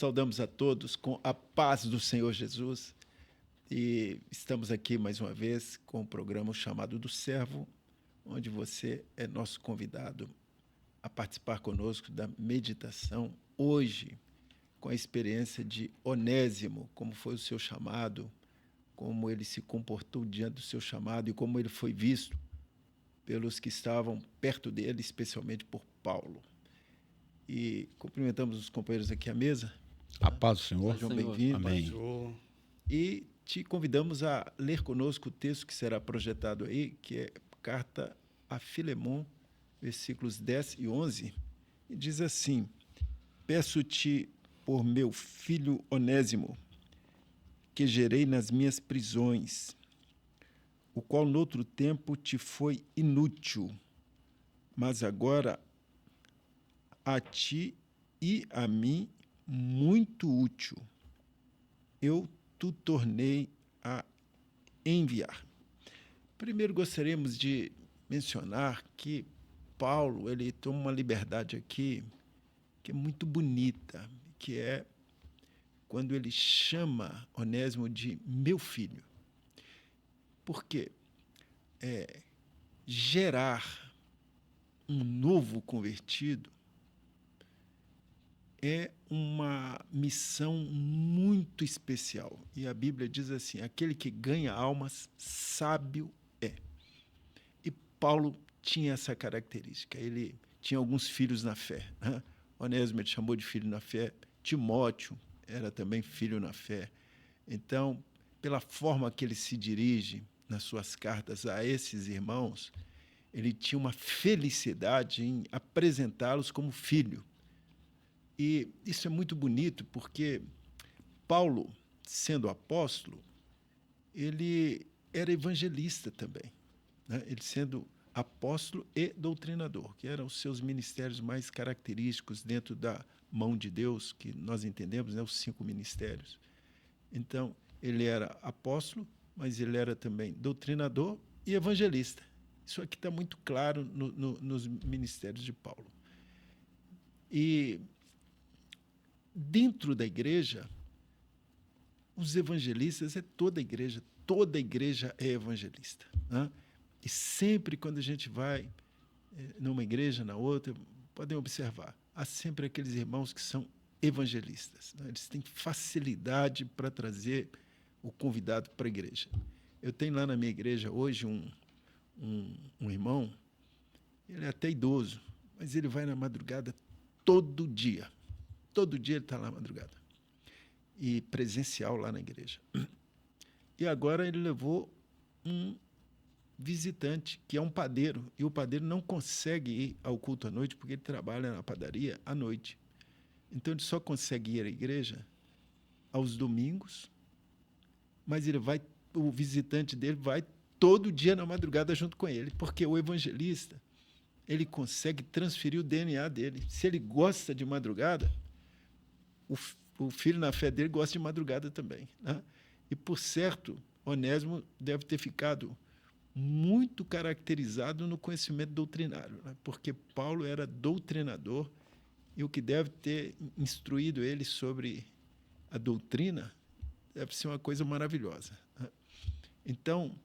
saudamos a todos com a paz do Senhor Jesus e estamos aqui mais uma vez com o programa chamado do Servo, onde você é nosso convidado a participar conosco da meditação hoje com a experiência de Onésimo, como foi o seu chamado, como ele se comportou diante do seu chamado e como ele foi visto pelos que estavam perto dele, especialmente por Paulo. E cumprimentamos os companheiros aqui à mesa. A paz do Senhor. Sejam bem-vindos. Amém. E te convidamos a ler conosco o texto que será projetado aí, que é Carta a Filemon, versículos 10 e 11, e diz assim: Peço-te por meu filho Onésimo, que gerei nas minhas prisões, o qual noutro tempo te foi inútil, mas agora a ti e a mim muito útil. Eu te tornei a enviar. Primeiro gostaríamos de mencionar que Paulo ele toma uma liberdade aqui que é muito bonita, que é quando ele chama Onésimo de meu filho. Por quê? Gerar um novo convertido é uma missão muito especial. E a Bíblia diz assim: aquele que ganha almas, sábio é. E Paulo tinha essa característica. Ele tinha alguns filhos na fé. Né? Onésimo ele chamou de filho na fé. Timóteo era também filho na fé. Então, pela forma que ele se dirige nas suas cartas a esses irmãos, ele tinha uma felicidade em apresentá-los como filho. E isso é muito bonito porque Paulo, sendo apóstolo, ele era evangelista também, né? Ele sendo apóstolo e doutrinador, que eram os seus ministérios mais característicos dentro da mão de Deus, que nós entendemos, né, os 5 ministérios. Então, ele era apóstolo, mas ele era também doutrinador e evangelista. Isso aqui está muito claro nos ministérios de Paulo. E dentro da igreja, os evangelistas é toda a igreja é evangelista. Né? E sempre quando a gente vai numa igreja, na outra, podem observar, há sempre aqueles irmãos que são evangelistas. Né? Eles têm facilidade para trazer o convidado para a igreja. Eu tenho lá na minha igreja hoje um irmão, ele é até idoso, mas ele vai na madrugada todo dia. Todo dia ele está lá na madrugada. E presencial lá na igreja. E agora ele levou um visitante, que é um padeiro. E o padeiro não consegue ir ao culto à noite, porque ele trabalha na padaria à noite. Então ele só consegue ir à igreja aos domingos, mas o visitante dele vai todo dia na madrugada junto com ele, porque o evangelista, ele consegue transferir o DNA dele. Se ele gosta de madrugada, o filho na fé dele gosta de madrugada também. Né? E, por certo, Onésimo deve ter ficado muito caracterizado no conhecimento doutrinário, né? Porque Paulo era doutrinador e o que deve ter instruído ele sobre a doutrina deve ser uma coisa maravilhosa. Né? Então,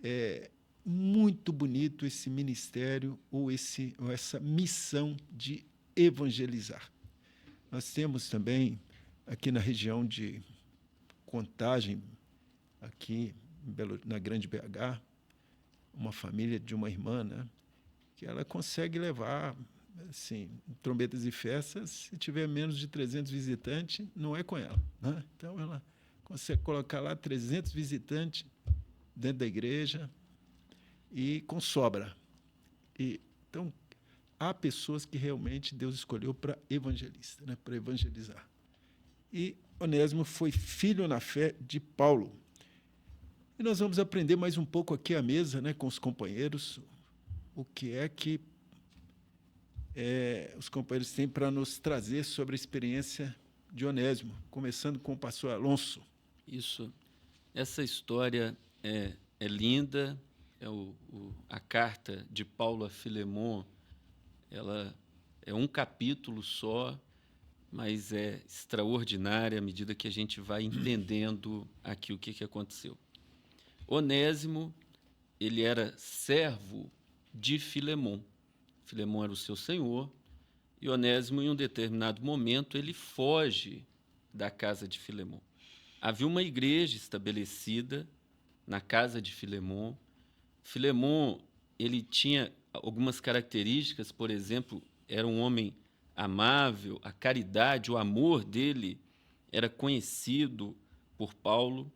é muito bonito esse ministério ou essa missão de evangelizar. Nós temos também, aqui na região de Contagem, aqui na Grande BH, uma família de uma irmã, né, que ela consegue levar assim, trombetas e festas, se tiver menos de 300 visitantes, não é com ela. Né? Então, ela consegue colocar lá 300 visitantes dentro da igreja e com sobra. Então, há pessoas que realmente Deus escolheu para evangelista, né, para evangelizar. E Onésimo foi filho na fé de Paulo. E nós vamos aprender mais um pouco aqui à mesa, né, com os companheiros, o que é que os companheiros têm para nos trazer sobre a experiência de Onésimo, começando com o pastor Alonso. Isso. Essa história é linda. A carta de Paulo a Filemon, ela é um capítulo só, mas é extraordinária à medida que a gente vai entendendo aqui o que aconteceu. Onésimo, ele era servo de Filemon. Filemon era o seu senhor, e Onésimo, em um determinado momento, ele foge da casa de Filemon. Havia uma igreja estabelecida na casa de Filemon. Filemon, ele tinha algumas características, por exemplo, era um homem amável, a caridade, o amor dele era conhecido por Paulo,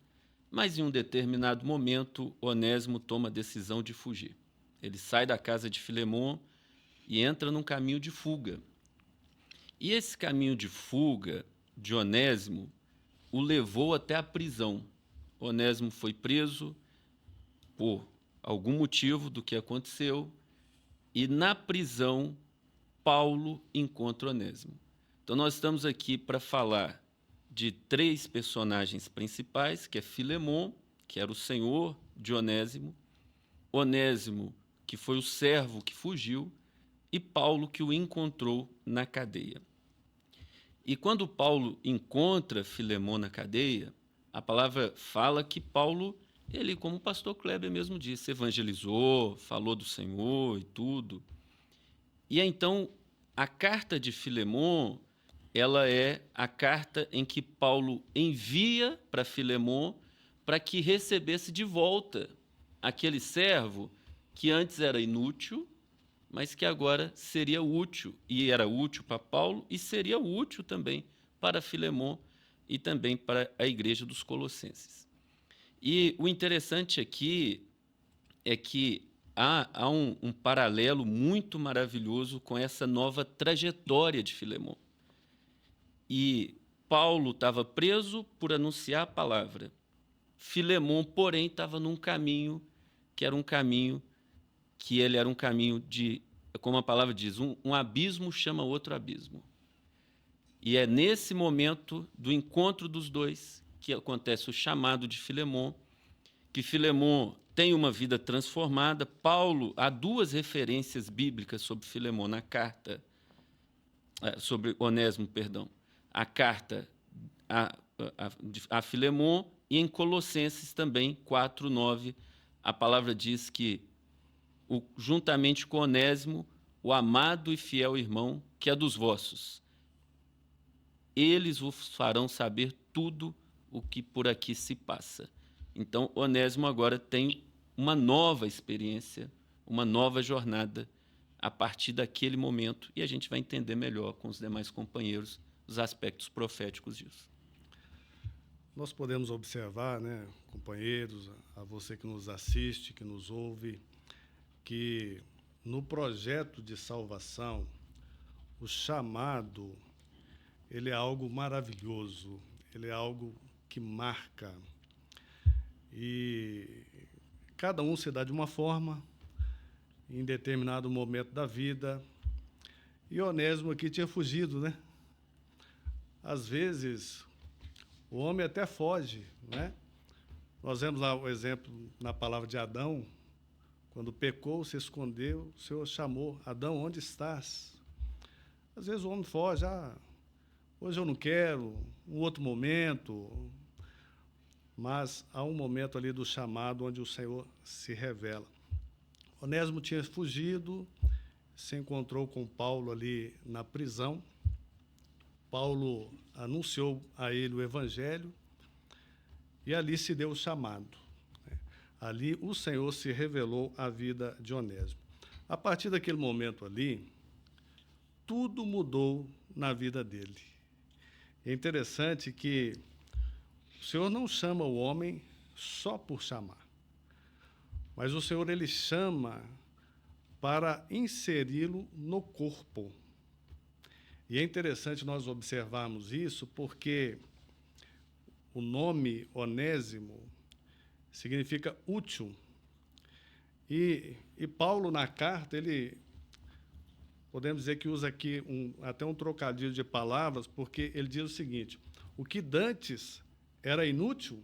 mas em um determinado momento, Onésimo toma a decisão de fugir. Ele sai da casa de Filemon e entra num caminho de fuga. E esse caminho de fuga de Onésimo o levou até a prisão. Onésimo foi preso por algum motivo do que aconteceu, e na prisão Paulo encontra Onésimo. Então nós estamos aqui para falar de 3 personagens principais, que é Filemon, que era o senhor de Onésimo, Onésimo, que foi o servo que fugiu, e Paulo, que o encontrou na cadeia. E quando Paulo encontra Filemon na cadeia, a palavra fala que Paulo, ele, como o pastor Kleber mesmo disse, evangelizou, falou do Senhor e tudo. E então, a carta de Filemon, ela é a carta em que Paulo envia para Filemon para que recebesse de volta aquele servo que antes era inútil, mas que agora seria útil, e era útil para Paulo, e seria útil também para Filemon e também para a igreja dos Colossenses. E o interessante aqui é que há um paralelo muito maravilhoso com essa nova trajetória de Filemon. E Paulo estava preso por anunciar a palavra. Filemon, porém, estava num caminho que era um caminho de, como a palavra diz, um abismo chama outro abismo. E é nesse momento do encontro dos dois que acontece o chamado de Filemon, que Filemon tem uma vida transformada. Paulo, há 2 referências bíblicas sobre Filemon na carta, sobre Onésimo, perdão, a carta a Filemon, e em Colossenses também, 4:9, a palavra diz que juntamente com Onésimo, o amado e fiel irmão, que é dos vossos. Eles vos farão saber tudo o que por aqui se passa. Então, Onésimo agora tem uma nova experiência, uma nova jornada a partir daquele momento, e a gente vai entender melhor com os demais companheiros os aspectos proféticos disso. Nós podemos observar, né, companheiros, a você que nos assiste, que nos ouve, que no projeto de salvação, o chamado, ele é algo maravilhoso, ele é algo que marca. E cada um se dá de uma forma, em determinado momento da vida. E Onésimo aqui tinha fugido, né? Às vezes, o homem até foge, né? Nós vemos lá o exemplo na palavra de Adão. Quando pecou, se escondeu, o Senhor chamou: Adão, onde estás? Às vezes o homem foge: hoje eu não quero, um outro momento. Mas há um momento ali do chamado onde o Senhor se revela. Onésimo tinha fugido, se encontrou com Paulo ali na prisão. Paulo anunciou a ele o evangelho e ali se deu o chamado. Ali o Senhor se revelou à vida de Onésimo. A partir daquele momento ali, tudo mudou na vida dele. É interessante que o Senhor não chama o homem só por chamar, mas o Senhor, ele chama para inseri-lo no corpo. E é interessante nós observarmos isso porque o nome Onésimo significa útil. E Paulo, na carta, ele, podemos dizer que usa aqui até um trocadilho de palavras, porque ele diz o seguinte: o que dantes era inútil,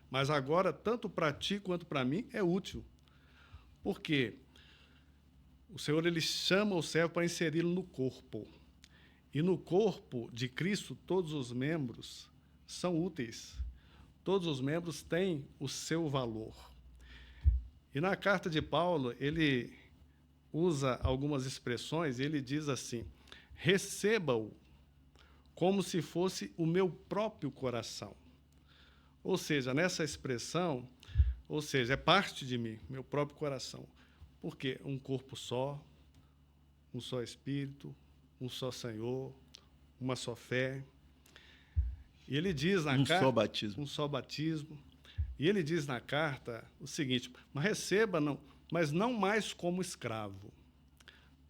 mas agora, tanto para ti quanto para mim, é útil. Por quê? O Senhor, ele chama o servo para inseri-lo no corpo. E no corpo de Cristo, todos os membros são úteis. Todos os membros têm o seu valor. E na carta de Paulo, ele usa algumas expressões, ele diz assim: receba-o como se fosse o meu próprio coração. Ou seja, nessa expressão, ou seja, é parte de mim, meu próprio coração. Por quê? Um corpo só, um só Espírito, um só Senhor, uma só fé. E ele diz na carta... só batismo. Um só batismo. E ele diz na carta o seguinte: mas receba, não, mas não mais como escravo,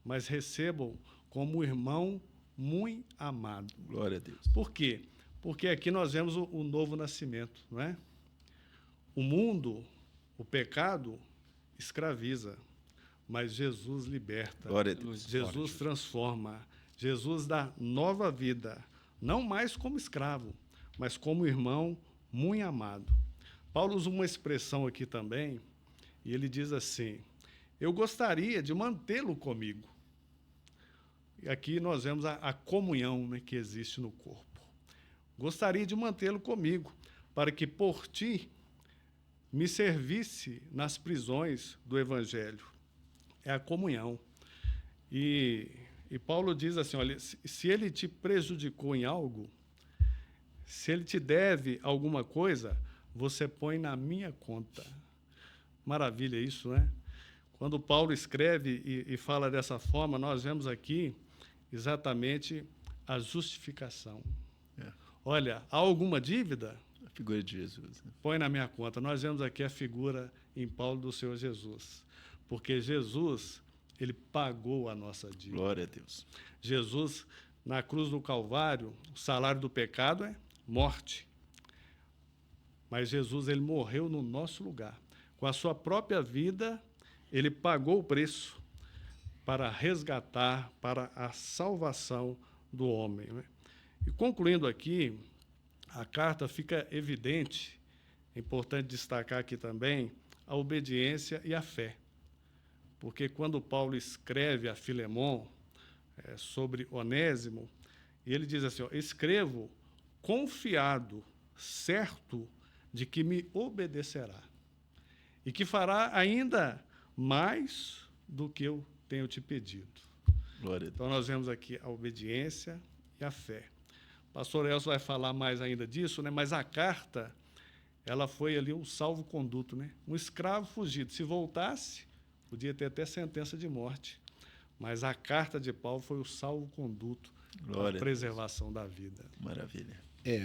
mas recebam como irmão muito amado. Glória a Deus. Por quê? Porque aqui nós vemos o novo nascimento, não é? O mundo, o pecado, escraviza, mas Jesus liberta. Glória a Deus. Jesus transforma. Jesus dá nova vida, não mais como escravo, mas como irmão muito amado. Paulo usa uma expressão aqui também, e ele diz assim: eu gostaria de mantê-lo comigo. E aqui nós vemos a comunhão, né, que existe no corpo. Gostaria de mantê-lo comigo, para que por ti me servisse nas prisões do Evangelho. É a comunhão. E Paulo diz assim: olha, se ele te prejudicou em algo, se ele te deve alguma coisa, você põe na minha conta. Maravilha isso, né? Quando Paulo escreve e fala dessa forma, nós vemos aqui exatamente a justificação. É. Olha, há alguma dívida? A figura de Jesus. Né? Põe na minha conta. Nós vemos aqui a figura em Paulo do Senhor Jesus. Porque Jesus, ele pagou a nossa dívida. Glória a Deus. Jesus, na cruz do Calvário, o salário do pecado é morte. Mas Jesus, ele morreu no nosso lugar. Com a sua própria vida, ele pagou o preço para resgatar, para a salvação do homem. Né? E concluindo aqui, a carta fica evidente, é importante destacar aqui também, a obediência e a fé. Porque quando Paulo escreve a Filemon sobre Onésimo, ele diz assim: ó, escrevo confiado, certo de que me obedecerá e que fará ainda mais do que eu tenho te pedido. Glória a Deus. Então nós vemos aqui a obediência e a fé. O pastor Elcio vai falar mais ainda disso, né? Mas a carta, ela foi ali um salvo-conduto, né? Um escravo fugido. Se voltasse, podia ter até sentença de morte. Mas a carta de Paulo foi o salvo-conduto para a preservação da vida. Maravilha.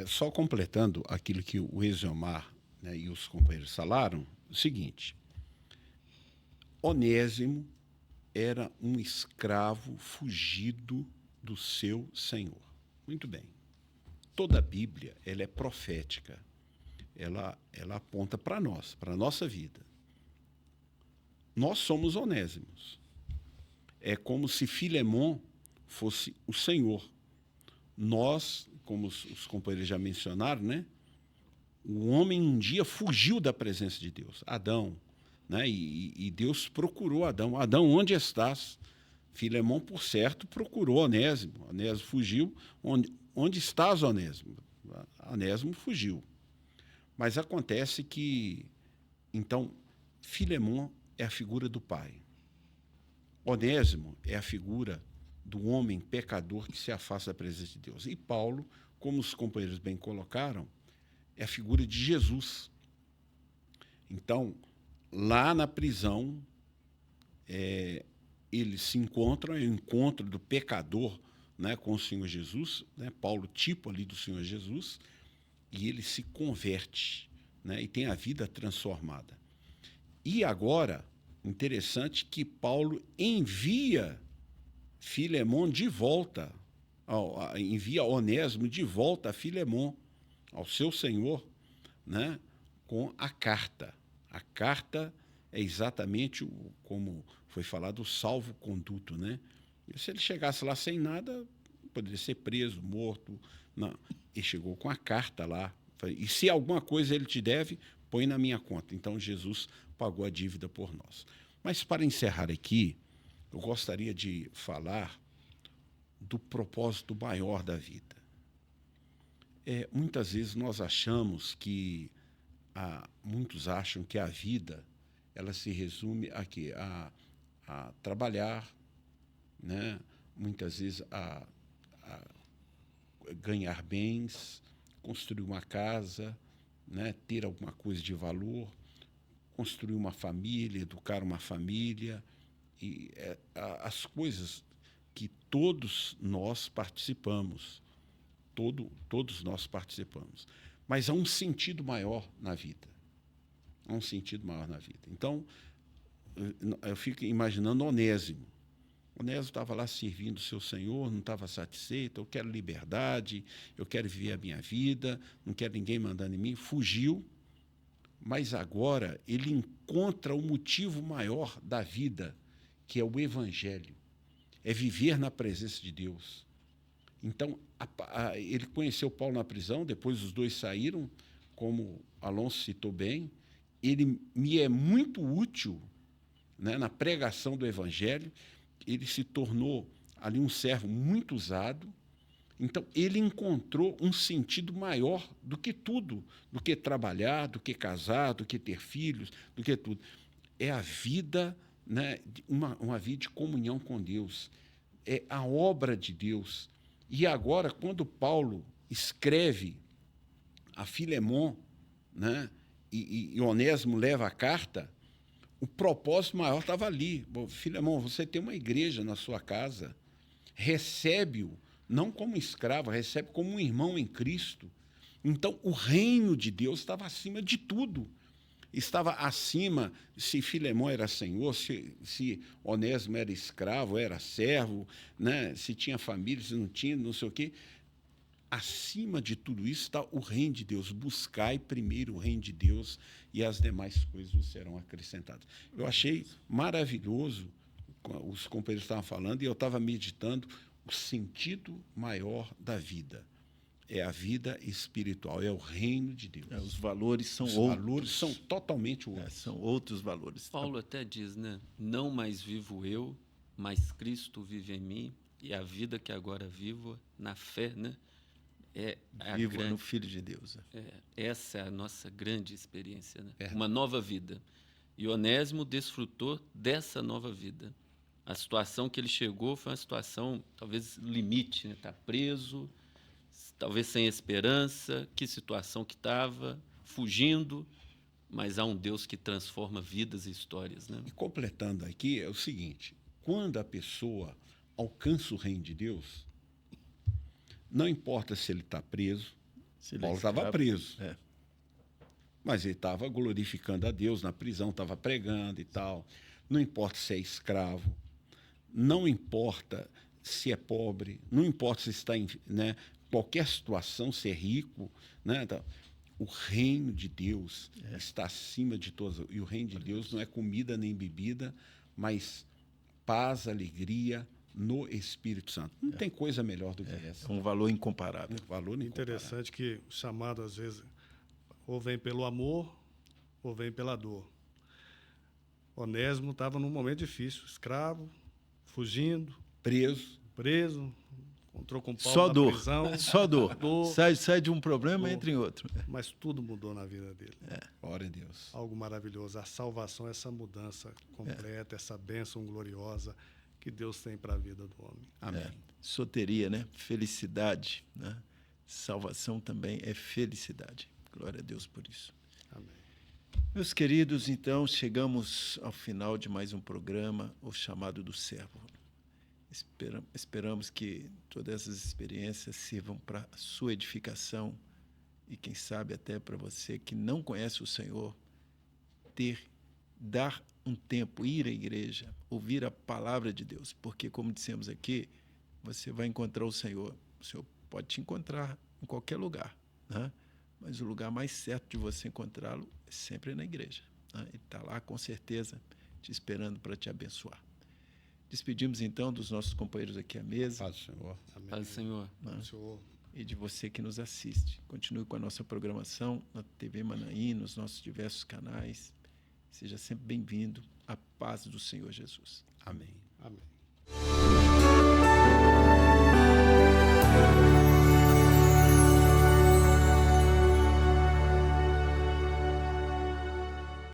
Só completando aquilo que o Exiomar, né, e os companheiros falaram, o seguinte: Onésimo era um escravo fugido do seu senhor. Muito bem. Toda a Bíblia, ela é profética. Ela aponta para nós, para a nossa vida. Nós somos Onésimos. É como se Filemon fosse o Senhor. Nós, como os companheiros já mencionaram, né? O homem um dia fugiu da presença de Deus, Adão, né? E Deus procurou Adão. Adão, onde estás? Filemon, por certo, procurou Onésimo. Onésimo fugiu. Onde estás, Onésimo? Onésimo fugiu. Mas acontece que, então, Filemon é a figura do pai. Onésimo é a figura do homem pecador que se afasta da presença de Deus. E Paulo, como os companheiros bem colocaram, é a figura de Jesus. Então, lá na prisão, eles se encontram, é o encontro do pecador, né, com o Senhor Jesus, né, Paulo, tipo ali do Senhor Jesus, e ele se converte, né, e tem a vida transformada. E agora, interessante que Paulo envia Filemon de volta, envia Onésimo de volta a Filemon, ao seu senhor, né, com a carta. A carta é exatamente, como foi falado, o salvo-conduto, né? E se ele chegasse lá sem nada, poderia ser preso, morto. Não, ele chegou com a carta lá. E se alguma coisa ele te deve, põe na minha conta. Então, Jesus pagou a dívida por nós. Mas, para encerrar aqui, eu gostaria de falar do propósito maior da vida. Muitas vezes nós achamos que, muitos acham que a vida ela se resume a trabalhar, né? Muitas vezes a ganhar bens, construir uma casa, né? Ter alguma coisa de valor, construir uma família, educar uma família, e as coisas que todos nós participamos, todos nós participamos. Mas há um sentido maior na vida. Há um sentido maior na vida. Então, eu fico imaginando Onésimo. Onésimo estava lá servindo o seu Senhor, não estava satisfeito, eu quero liberdade, eu quero viver a minha vida, não quero ninguém mandando em mim. Fugiu, mas agora ele encontra o motivo maior da vida, que é o Evangelho, é viver na presença de Deus. Então, ele conheceu Paulo na prisão, depois os dois saíram, como Alonso citou bem. Ele me é muito útil, né, na pregação do Evangelho. Ele se tornou ali um servo muito usado. Então, ele encontrou um sentido maior do que tudo, do que trabalhar, do que casar, do que ter filhos, do que tudo. É a vida, né, uma vida de comunhão com Deus. É a obra de Deus. E agora, quando Paulo escreve a Filemon, né, e Onésimo leva a carta, o propósito maior estava ali. Filemon, você tem uma igreja na sua casa, recebe-o não como escravo, recebe como um irmão em Cristo. Então, o reino de Deus estava acima de tudo. Estava acima se Filemon era senhor, se Onésimo era escravo, era servo, né? Se tinha família, se não tinha, não sei o quê. Acima de tudo isso está o reino de Deus. Buscai primeiro o reino de Deus e as demais coisas vos serão acrescentadas. Eu achei maravilhoso, os companheiros estavam falando, e eu estava meditando o sentido maior da vida. É a vida espiritual, é o reino de Deus. Os valores são Os outros. valores são totalmente outros. São outros valores. Paulo até diz, né? Não mais vivo eu, mas Cristo vive em mim, e a vida que agora vivo na fé, né? Vivo no Filho de Deus. Essa é a nossa grande experiência, né? É. Uma nova vida. E Onésimo desfrutou dessa nova vida. A situação que ele chegou foi uma situação, talvez, limite, né? Tá preso, talvez sem esperança, que situação que estava, fugindo, mas há um Deus que transforma vidas e histórias, né? E completando aqui, é o seguinte, quando a pessoa alcança o reino de Deus, não importa se ele está preso, Paulo estava preso, mas ele estava glorificando a Deus na prisão, estava pregando e tal. Não importa se é escravo, não importa se é pobre, não importa se está em, né, qualquer situação, se é rico, né? Então, o reino de Deus está acima de todas. E o reino de Deus não é comida nem bebida, mas paz, alegria no Espírito Santo. Não tem coisa melhor do que essa. É um valor incomparável. Um valor incomparável. Interessante que o chamado, às vezes, ou vem pelo amor, ou vem pela dor. Onésimo estava num momento difícil, escravo, fugindo, preso, encontrou com Paulo na prisão. Só dor. Sai de um problema e entra em outro. Mas tudo mudou na vida dele. Glória a Deus. Algo maravilhoso. A salvação, essa mudança completa, essa bênção gloriosa que Deus tem para a vida do homem. Amém. Soteria, né? Felicidade, né? Salvação também é felicidade. Glória a Deus por isso. Amém. Meus queridos, então, chegamos ao final de mais um programa, O Chamado do Servo. Esperamos que todas essas experiências sirvam para a sua edificação e, quem sabe, até para você que não conhece o Senhor, dar um tempo, ir à igreja, ouvir a palavra de Deus, porque, como dissemos aqui, você vai encontrar o Senhor. O Senhor pode te encontrar em qualquer lugar, né? Mas o lugar mais certo de você encontrá-lo é sempre na igreja, né? Ele está lá, com certeza, te esperando para te abençoar. Despedimos, então, dos nossos companheiros aqui à mesa. Paz do Senhor. Amém. Paz do Senhor. Paz do Senhor. E de você que nos assiste. Continue com a nossa programação na TV Manaim, nos nossos diversos canais. Seja sempre bem-vindo. A paz do Senhor Jesus. Amém. Amém.